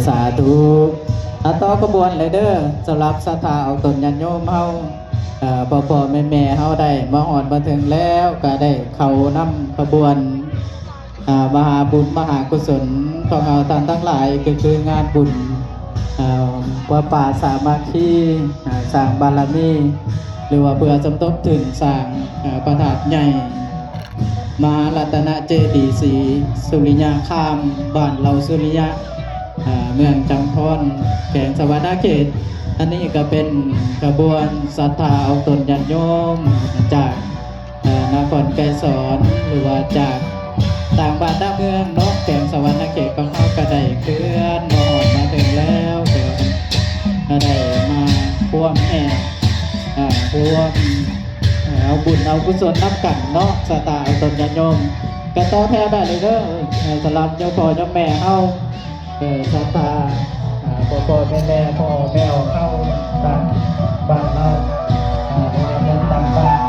สาธุต่อกระบวนเลยเด้อสำหรับศรัทธาเอาตนญาติโยมเฮาพ่อแม่เฮาได้มาหอดมาถึงแล้วก็ได้เข้านำขบวนมหาบุญมหากุศลของเราท่านทั้งหลายก็คืองานบุญวัดป่าสามัคคีสร้างบารมีหรือว่าเพื่อสมทบทุนสร้างพระธาตุใหญ่มหารัตนเจดีย์ศรีสุริยาคามบ้านเราสุริยะเมืองจังพรแขวงสวรรณเขตอันนี้ก็เป็นขบวนศรัทธาเอาตนญาติโยมจากนครไกรสอนหรือว่าจากต่างบ้านต่างเมืองเนาะแขวงสวรรณเขตของเขาก็ได้เคลื่อนมาหอดมาถึงแล้วก็ได้มาพ่วงแห่พ่วงเอาบุญเอากุศลนับกันเนาะศรัทธาเอาตนญาติโยมก็ต่อแทนได้เลยเด้อสำหรับเจ้าพ่อเจ้าแม่เฮาศรัทธาพ่อแม่พ่อแม่เข้าต่างบ้านเราต่างบ้าน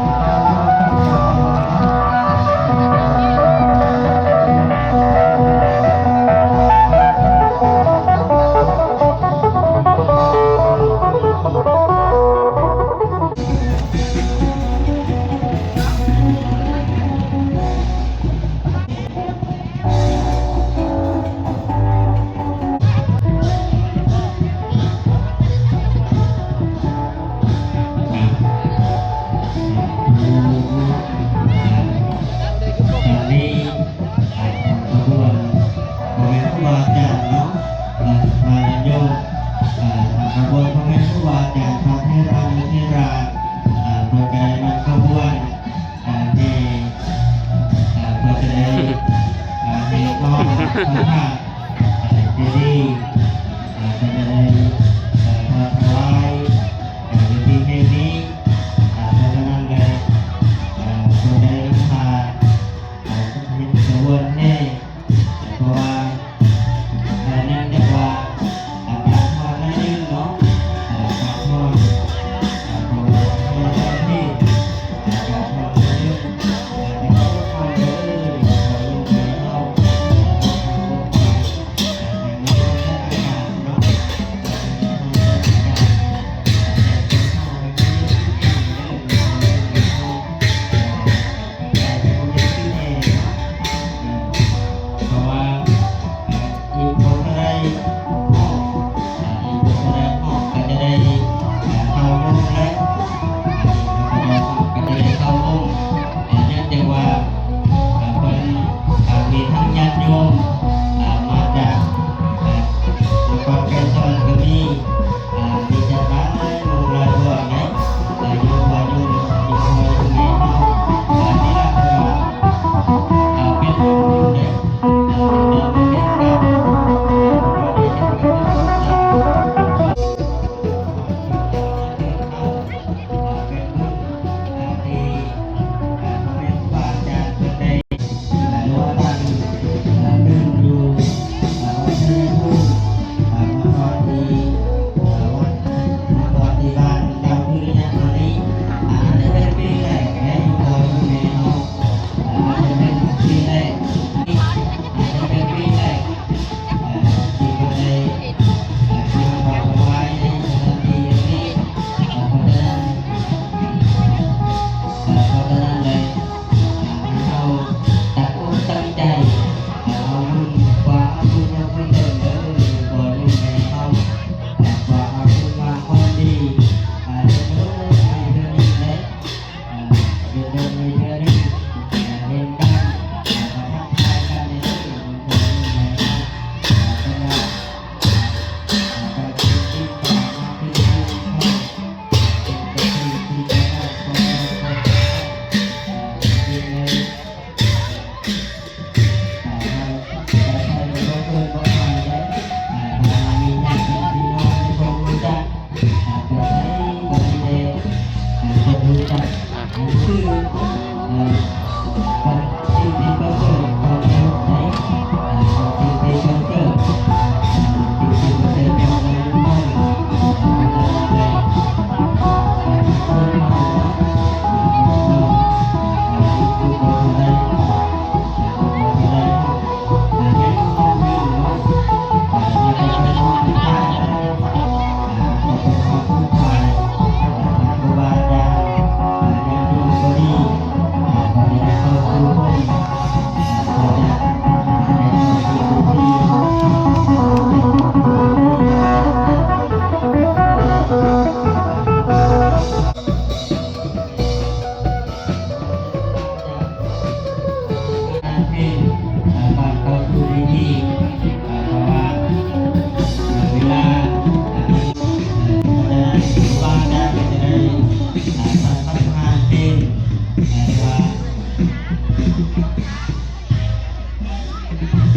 ในทางเ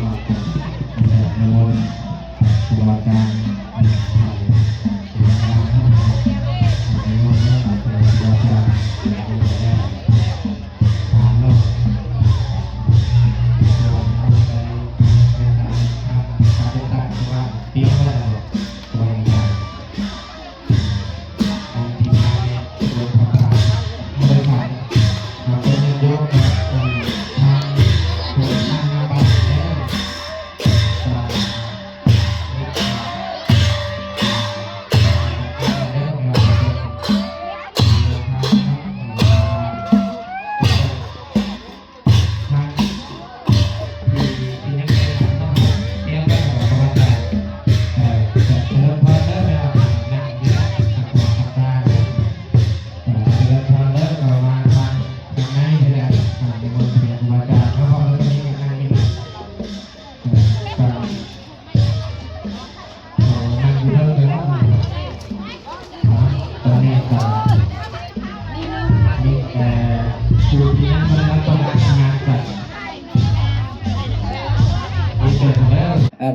ราแบบในวนตัวการในวนเรื่องตัวการทางโลกว่าเตี้ยก็ได้ตัวการเอาทีมงานเนี่ยรวมทั้งการบริหารมาเป็นเยอะๆนะทางส่วนทางงานบ้านเนี่ย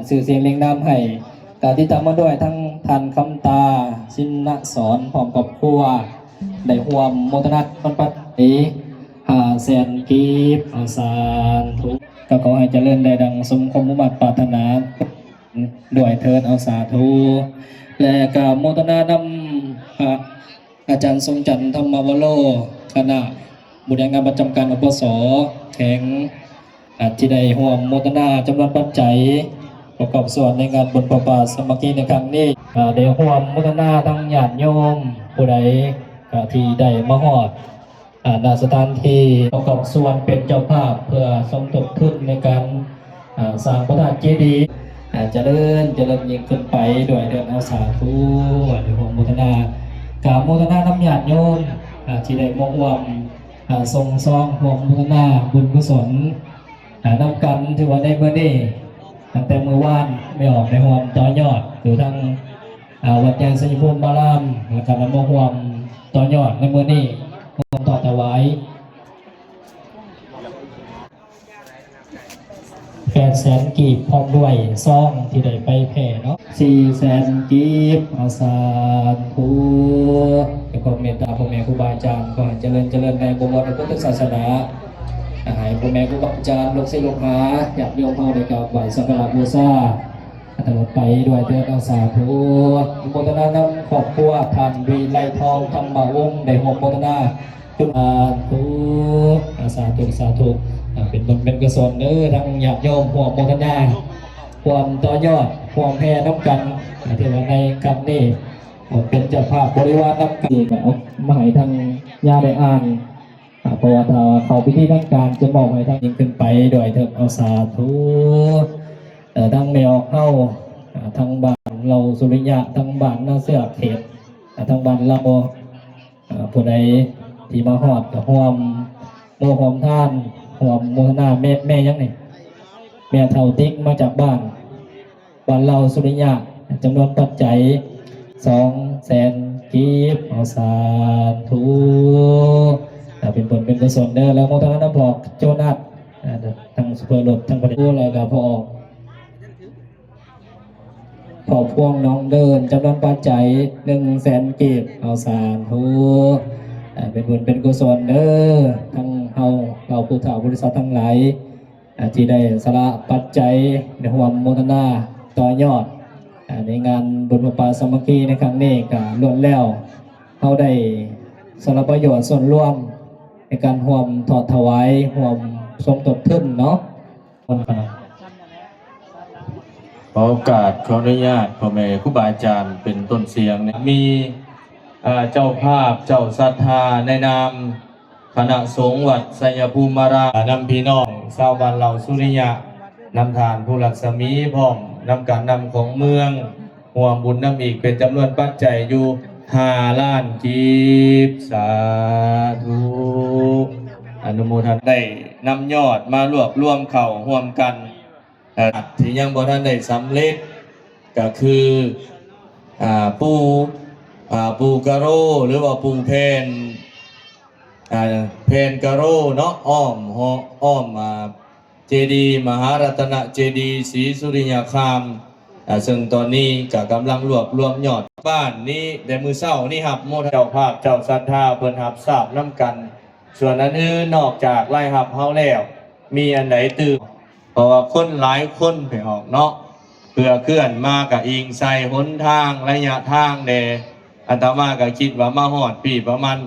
สื่อเสียงเรียงนามให้การที่ตามมาด้วยทั้งทันคำตาชินนสอนพร้อมกับครัวได้ห่วมโมทนัดปันปัด500,000 กีบอาสารทุกก็ขอให้เจริญได้ดังสมความมุ่งมั่นปรารถนาด้วยเทินเอาสาธุและก็โมทนานำอาจารย์ทรงจันทร์ธรรมวโรคณะบุญงานประจำการอปสแข็งที่ได้ห่วมโมทนาจำนวนปัจจัยประกอบส่วนในงานบุญประปาสามัคคีในครั้งนี้ได้ห่วมโมทนาทั้งญาติโยมผู้ใดที่ได้มาฮอดณสถานที่ประกอบส่วนเป็นเจ้าภาพเพื่อสมทบทุนในการสร้างพระธาตุเจดีย์เจริญยิ่งขึ้นไปด้วยเดือนอาสาธุในห่วมโมทนากราบโมทนาน้ำญาติโยมที่ได้มาห่วมทรงซองห่วมโมทนาบุญกุศลนำกันถือว่าในเมื่อนี้ตั้งแต่เมื่อวานไม่ออกในห่วมต่อยอดหรือทั้งวัดยางสัญภูมิบารามและการมาห่วมต่อยอดในเมื่อนี้ห่วมต่อถวาย800,000 กีบพร้อมด้วยซองที่ได้ไปแผ่เนาะ400,000 กีบอาสาธุแล้วก็เมตตาพ่อแม่ครูบาอาจารย์ก็เจริญในบวรพุทธศาสนาให้พ่อแม่ครูบาอาจารย์ลูกศิษย์ลูกหาญาติโยมเฮาได้กราบไหว้สักการะบูชาตลอดไปด้วยเถิดอาสาธุโมทนานำครอบครัวท่านวีไลทองธรรมวงศ์ได้ร่วมโมทนาจุฬาธุสาธุเป็นบุญเป็นกุศลเด้อทั้งญาติโยมร่วมโมทนาความต่อยอดความแผ่น้ำกันที่ว่าในครั้งนี้เป็นเจ้าภาพบริวารน้ำกันเอามาให้ทางญาติได้อ่านเพราะว่าเขาพิธีทั้งการจะบอกให้ทางยิ่งขึ้นไปด้วยเถิดเอาสาธุทั้งแนวเข้าทั้งบ้านเราสุริยะทั้งบ้านนาเสือเขตทั้งบ้านเราผู้ใดที่มาหอดห่วมโมหอมท่านห่วมโมทนาแม่ยังนี่แม่เท่าติ๊กมาจากบ้านเราสุริยะจำนวนปัจจัย200,000 กีบเอาสาธุเป็นผลเป็นกุศลเด้อแล้วโมทนาน้ำบอกโจนัสทั้งสุภรสทั้งประเดี๋ยวอะไรกับพ่อพวงน้องเดินจำนวนปัจจัย100,000 กีบเอาสาธุเป็นบุญเป็นกุศลเด้อทั้งเราผู้ถ่าบริษัททั้งหลายที่ได้สละปัจจัยในห่วมโมทนาต่อยอดในงานบุญประปาสามัคคีในครั้งนี้ก็ล้วนแล้วเขาได้สละประโยชน์ส่วนร่วมในการห่วมถอดถวายห่วมสมทบทุนเนาะขอโอกาสขออนุญาตพ่อแม่ครูบาอาจารย์เป็นต้นเสียงมีเจ้าภาพเจ้าศรัทธาในนามคณะสงฆ์วัดไสยภูมิารามนำพี่น้องชาวบ้านเหล่าสุริยะนำทานผู้รักษมีพร้อมนำการนำของเมืองห่วมบุญนำอีกเป็นจำนวนปัจจัยอยู่5,000,000 กีบสาธุอนุโมทนาได้นำยอดมารวบรวมเข้าร่วมกันที่ยังบ่ทันได้สำเร็จก็คือปูกะโรหรือว่าปูเพนกะโรเนาะอ้อม เจดีย์มหารัตนเจดีย์ศรีสุริยคามซึ่งตอนนี้ก็กำลังรวบรวมยอดบ้านนี้แต่มือเศร้านี่ครับโมทเจ้าภาพเจ้าศรัทธาเพิ่นหับทราบน้ำกัน ส่วนอันอื่นนอกจากไล่หับเฮาแล้วมีอันไหนตื่นเพราะว่าคนหลายคนไปออกเนาะเพื่อเคลื่อนมากับอิงใส่หนทางระยะทางแดอาตมาก็คิดว่ามาฮอดปีประมาณ